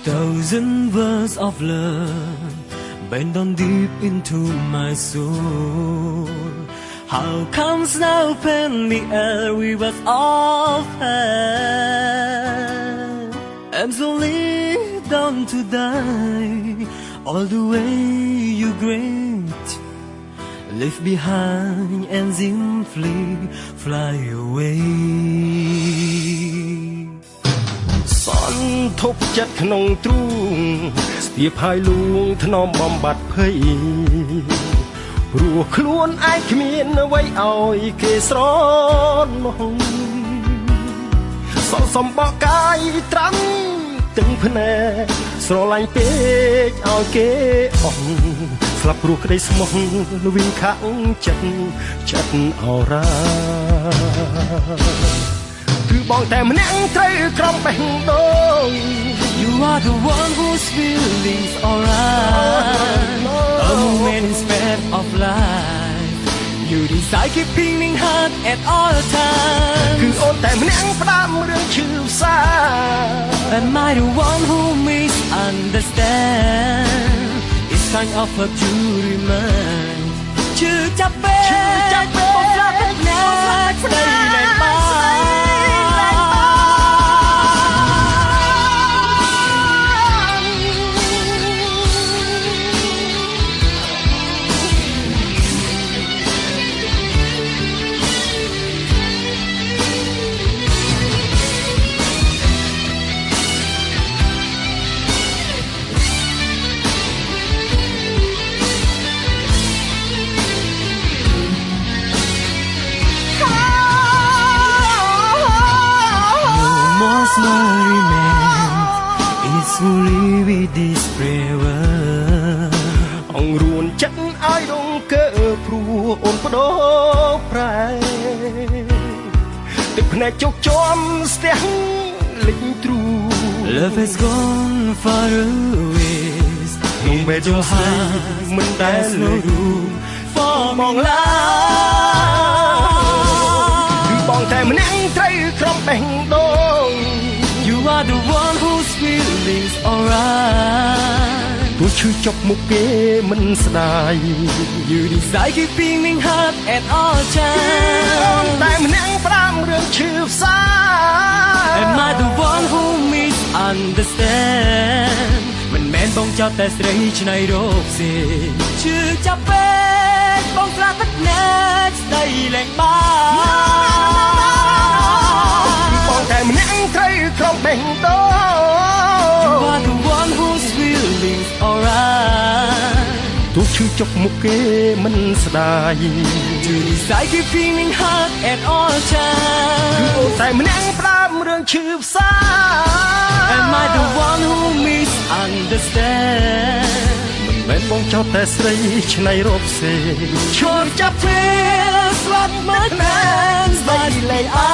Thousand words of love bend down deep into my soul. How comes now when the air we was all had? I'm slowly down to die. All the way you great, leave behind and simply fly away. សន្ធប់ចិត្តក្នុងទ្រូងស្ទាបហើយលួងថ្នមបំបត្តិភ័យព្រោះខ្លួនឯងគ្មានអ្វីឲ្យគេស្រន់មកសល់សំបកកាយត្រាំទាំងភ្នែកស្រឡាញ់ពេកឲ្យគេអស់ស្លាប់ព្រោះក្តីស្មោះវិញខាងចិត្តអរ៉ាគឺបងតែម្នាក់ត្រូវក្រំបេះដូង You are the one whose feelings alright. A moment instead of life. You decide keeping me hard at all times. គឺអូនតែម្នាក់ផ្ដាំរឿងឈឺផ្សា Am I the one who misunderstand? It's kind of hurt to remind. ឈឺចាប់ពេកបំផ្លាស់ទឹកណាស្ដីលែងបាន It's fully with this prayer អង្រួនចិត្តឲ្យរងកើព្រោះអូនបដូរប្រែទឹកភ្នែកជោគជាំស្ទះលិចទ្រូ Love has gone far away In your heart មិនដែល no room for បងឡាគឺបងតែម្នាក់ត្រូវក្រំបេះដូង You are the one whose feelings alright ទោះឈឺចុកមុខគេមិនស្ដាយ You decide keeping me hard at all times តែម្នាក់ផ្ដាំរឿងឈឺផ្សា Am I the one who misunderstand មិនមែនបងចោទតែស្រីឆ្នៃរោគផ្សេងឈឺចាប់ពេកបងខ្លាចទឹកណែស្ដីលែងបាន បងតែម្នាក់ត្រូវក្រំបេះដូង You are the one whose feelings alright ទោះឈឺចុកមុខគេមិនស្ដាយ You decide keeping me hard at all times គឺអូនតែម្នាក់ផ្ដាំរឿងឈឺផ្សា Am I the one who misunderstand មិនមែនបងចោទតែស្រីឆ្នៃរោគផ្សេង ឈប់ចាប់ពេលស្លាប់មើលណែស្ដីលែងអា